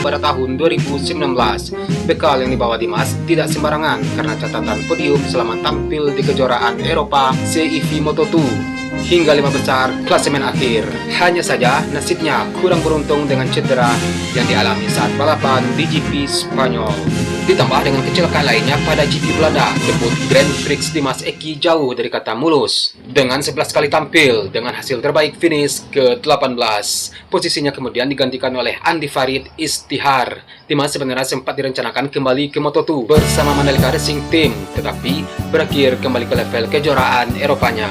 pada tahun 2019. Bekal yang dibawa Dimas tidak sembarangan karena catatan podium selama tampil di kejuaraan Eropa CEV Moto2 hingga 5 besar klasemen akhir. Hanya saja nasibnya kurang beruntung dengan cedera yang dialami saat balapan di GP Spanyol. Ditambah dengan kecelakaan lainnya pada GP Belanda, debut Grand Prix Dimas Eki jauh dari kata mulus. Dengan 11 kali tampil dengan hasil terbaik finish ke-18, posisinya kemudian digantikan oleh Andi Farid Istihar. Dimas sebenarnya sempat direncanakan kembali ke Moto2 bersama Mandalika Racing Team, tetapi berakhir kembali ke level kejuaraan Eropanya.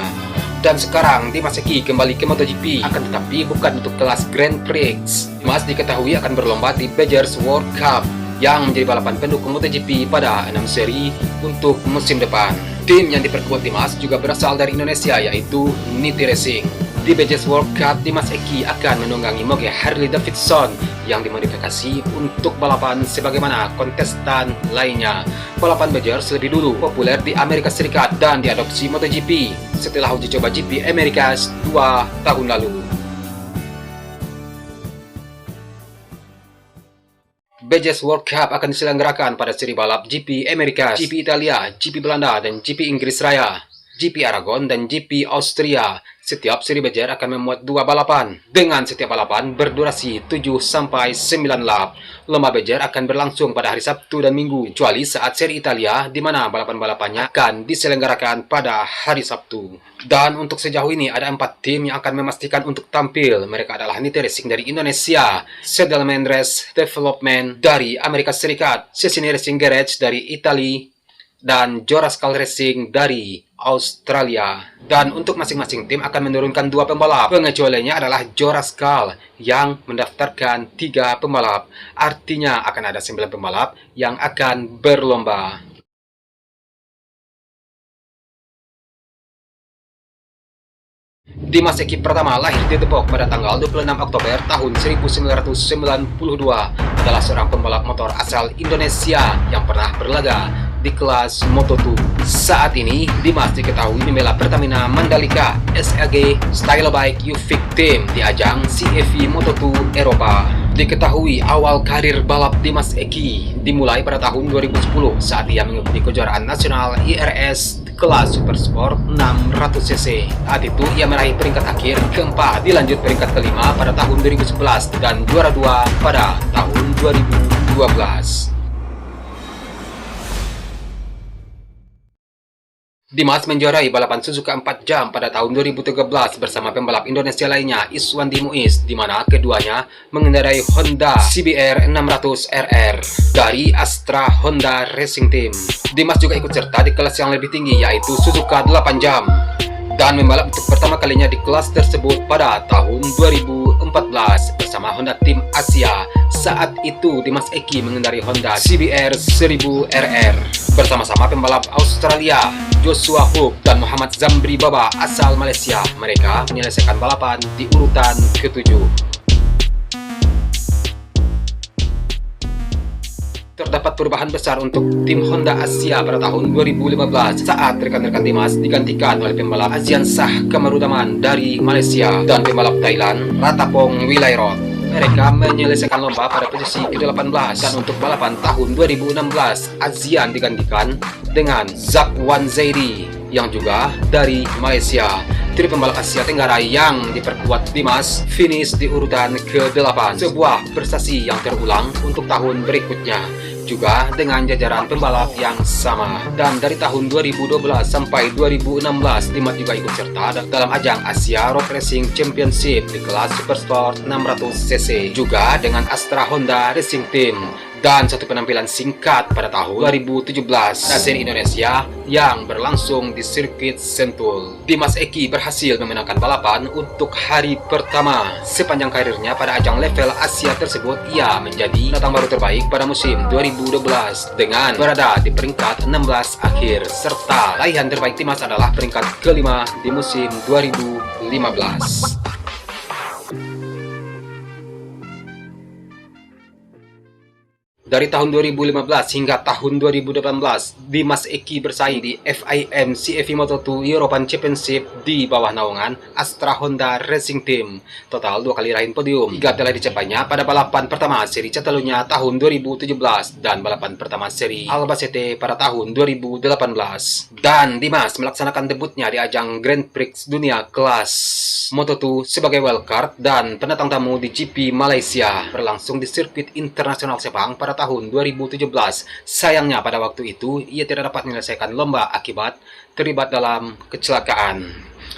Dan sekarang Dimas Eki kembali ke MotoGP, akan tetapi bukan untuk kelas Grand Prix. Dimas diketahui akan berlomba di Bajaj World Cup yang menjadi balapan pendukung MotoGP pada 6 seri untuk musim depan. Tim yang diperkuat Dimas juga berasal dari Indonesia, yaitu Niti Racing. Di Bajaj World Cup, Dimas Eki akan menunggangi moge Harley Davidson yang dimodifikasi untuk balapan sebagaimana kontestan lainnya. Balapan Bajaj lebih dulu populer di Amerika Serikat dan diadopsi MotoGP setelah uji coba GP Americas 2 tahun lalu. Bajaj World Cup akan diselenggarakan pada seri balap GP Americas, GP Italia, GP Belanda, dan GP Inggris Raya, GP Aragon, dan GP Austria. Setiap seri Bajaj akan memuat 2 balapan, dengan setiap balapan berdurasi 7-9 lap. Lomba Bajaj akan berlangsung pada hari Sabtu dan Minggu, kecuali saat seri Italia, di mana balapan-balapannya akan diselenggarakan pada hari Sabtu. Dan untuk sejauh ini ada 4 tim yang akan memastikan untuk tampil. Mereka adalah Niti Racing dari Indonesia, Sedelman Race Development dari Amerika Serikat, Cecchini Racing Garage dari Italia, dan Joraskal Racing dari Australia. Dan untuk masing-masing tim akan menurunkan 2 pembalap. Pengecualiannya adalah Joraskal yang mendaftarkan 3 pembalap. Artinya akan ada 9 pembalap yang akan berlomba. Dimas Eki pertama lahir di Depok pada tanggal 26 Oktober tahun 1992, adalah seorang pembalap motor asal Indonesia yang pernah berlaga di kelas Moto2. Saat ini, Dimas diketahui membela Pertamina Mandalika SAG Style Bike UFIC Team di ajang CEV Moto2 Eropa. Diketahui awal karir balap Dimas Eki dimulai pada tahun 2010 saat ia mengikuti kejuaraan nasional IRS kelas Supersport 600cc. Saat itu ia meraih peringkat akhir keempat, dilanjut peringkat kelima pada tahun 2011 dan juara 2 pada tahun 2012. Dimas menjuarai balapan Suzuka 4 jam pada tahun 2013 bersama pembalap Indonesia lainnya Iswandi Muiz, di mana keduanya mengendarai Honda CBR 600 RR dari Astra Honda Racing Team. Dimas juga ikut serta di kelas yang lebih tinggi, yaitu Suzuka 8 jam, dan membalap untuk pertama kalinya di kelas tersebut pada tahun 2014 bersama Honda Team Asia. Saat itu Dimas Eki mengendarai Honda CBR 1000 RR bersama-sama pembalap Australia Joshua Hook dan Muhammad Zambri Baba asal Malaysia. Mereka menyelesaikan balapan di urutan ke-7. Terdapat perubahan besar untuk tim Honda Asia pada tahun 2015 saat rekan-rekan Dimas digantikan oleh pembalap Azian Shah Kamarudaman dari Malaysia dan pembalap Thailand Ratapong Wilairot. Mereka menyelesaikan lomba pada posisi ke-18, dan untuk balapan tahun 2016 Azian digantikan dengan Zakwan Zaidi yang juga dari Malaysia. Tim pembalap Asia Tenggara yang diperkuat Dimas finish di urutan ke-8, sebuah prestasi yang terulang untuk tahun berikutnya, juga dengan jajaran pembalap yang sama. Dan dari tahun 2012 sampai 2016 Dimas juga ikut serta dalam ajang Asia Road Racing Championship di kelas Supersport 600cc, juga dengan Astra Honda Racing Team. Dan satu penampilan singkat pada tahun 2017 Racing Indonesia yang berlangsung di sirkuit Sentul. Dimas Eki berhasil memenangkan balapan untuk hari pertama. Sepanjang karirnya pada ajang level Asia tersebut, ia menjadi pendatang baru terbaik pada musim 2012 dengan berada di peringkat 16 akhir, serta raihan terbaik Dimas adalah peringkat kelima di musim 2015. Dari tahun 2015 hingga tahun 2018, Dimas Eki bersaing di FIM CFI Moto2 European Championship di bawah naungan Astra Honda Racing Team. Total 2 kali raih podium. 3 telah dicapainya pada balapan pertama seri Catalunya tahun 2017 dan balapan pertama seri Albacete pada tahun 2018. Dan Dimas melaksanakan debutnya di ajang Grand Prix Dunia kelas Moto2 sebagai wildcard dan pendatang tamu di GP Malaysia berlangsung di sirkuit internasional Sepang pada tahun 2017. Sayangnya pada waktu itu ia tidak dapat menyelesaikan lomba akibat terlibat dalam kecelakaan.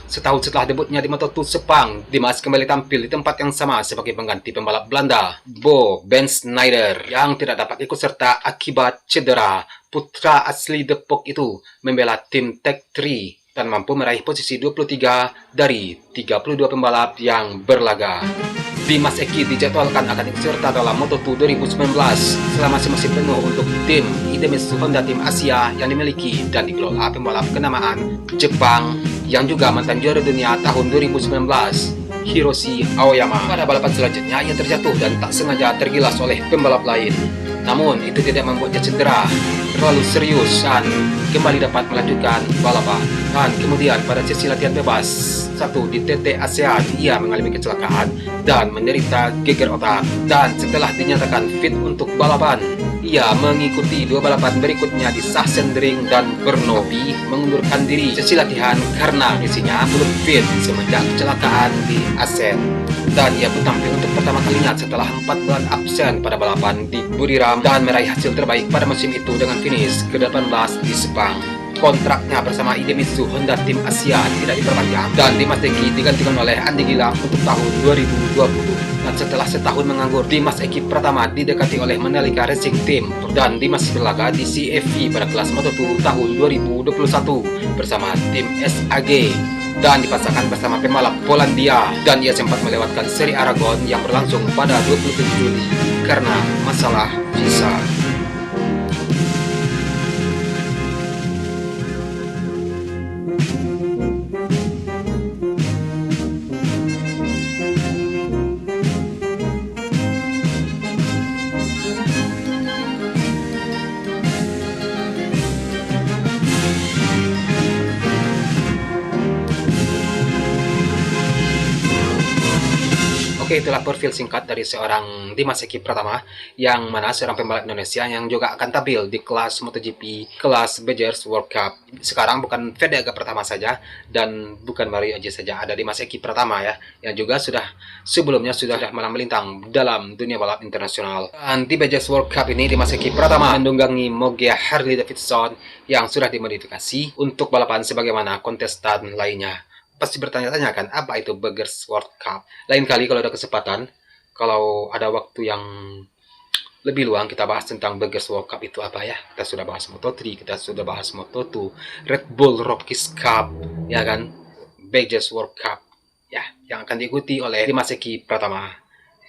Setahun setelah debutnya di Moto2 Sepang, Dimas kembali tampil di tempat yang sama sebagai pengganti pembalap Belanda, Bo Ben Schneider, yang tidak dapat ikut serta akibat cedera. Putra asli Depok itu membela tim Tech 3 dan mampu meraih posisi 23 dari 32 pembalap yang berlaga. Dimas Eki dijadwalkan akan ikut serta dalam Moto2 2019 selama masih penuh untuk tim Idemitsu Honda Tim Asia yang dimiliki dan dikelola pembalap kenamaan Jepang yang juga mantan juara dunia tahun 2019, Hiroshi Aoyama. Pada balapan selanjutnya ia terjatuh dan tak sengaja tergilas oleh pembalap lain. Namun itu tidak membuatnya cedera terlalu serius dan kembali dapat melanjutkan balapan. Dan kemudian pada sesi latihan bebas satu di TT ASEAN ia mengalami kecelakaan dan menderita geger otak. Dan setelah dinyatakan fit untuk balapan, ia mengikuti 2 balapan berikutnya di Sachsenring dan Brno, tapi mengundurkan diri sesi latihan karena kondisinya belum fit semenjak kecelakaan di Asen. Dan ia pun tampil untuk pertama kalinya setelah 4 bulan absen pada balapan di Buriram dan meraih hasil terbaik pada musim itu dengan finish ke-18 di Sepang. Kontraknya bersama Idemitsu Honda Tim Asia tidak diperpanjang dan Dimas Eki digantikan oleh Andi Gilang untuk tahun 2020. Dan setelah setahun menganggur, Dimas Eki pertama didekati oleh Mandalika Racing Team dan Dimas berlaga di CFI pada kelas Moto2 tahun 2021 bersama tim SAG dan dipasangkan bersama pembalap Polandia, dan ia sempat melewatkan seri Aragon yang berlangsung pada 27 Juli karena masalah visa. Oke, itulah profil singkat dari seorang Dimas Eki Pratama, yang mana seorang pembalap Indonesia yang juga akan tampil di kelas MotoGP, kelas Bajaj World Cup. Sekarang bukan Vega Pratama saja dan bukan Mario aja saja, ada Dimas Eki Pratama ya, yang juga sebelumnya sudah malah melintang dalam dunia balap internasional. Dan di Bajaj World Cup ini Dimas Eki Pratama mendunggangi Moge Harley Davidson yang sudah dimodifikasi untuk balapan sebagaimana kontestan lainnya. Pasti bertanya-tanya kan, apa itu Beggars World Cup? Lain kali kalau ada kesempatan, kalau ada waktu yang lebih luang, kita bahas tentang Beggars World Cup itu apa ya. Kita sudah bahas Moto3, kita sudah bahas Moto2, Red Bull Rookies Cup, ya kan, Beggars World Cup, ya, yang akan diikuti oleh Dimas Eki Pratama.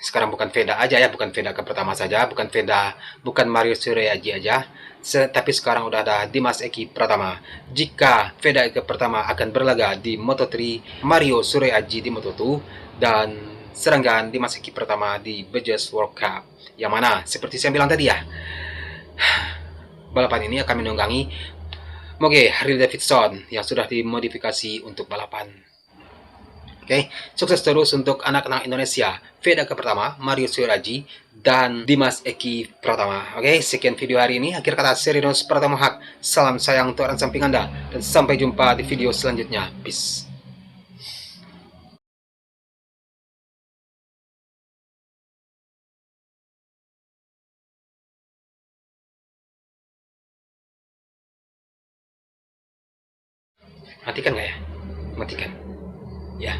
Sekarang bukan Vega aja ya, bukan Vega Pratama saja, bukan Mario Suryaji aja, tapi sekarang udah ada Dimas Eki Pratama. Jika Vega Pratama akan berlaga di Moto3, Mario Suryaji di Moto2, dan Seranggan Dimas Eki Pratama di Bajaj World Cup. Yang mana, seperti saya bilang tadi ya, balapan ini akan menunggangi Moge Harley Davidson yang sudah dimodifikasi untuk balapan. Oke, sukses terus untuk anak-anak Indonesia, Vega Pratama, Mario Suryaji, dan Dimas Eki Pratama. Oke, sekian video hari ini. Akhir kata, Serinos Pratama Hak. Salam sayang untuk orang samping Anda, dan sampai jumpa di video selanjutnya. Peace. Matikan nggak ya? Matikan. Ya,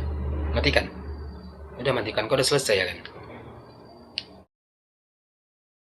matikan. Udah matikan, kok udah selesai ya kan?